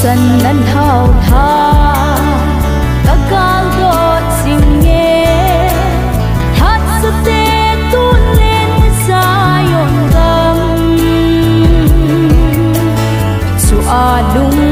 sân năn hào tha các cao đột sinh nghe hát sức tê tuôn lên xa yồn gam su a đúng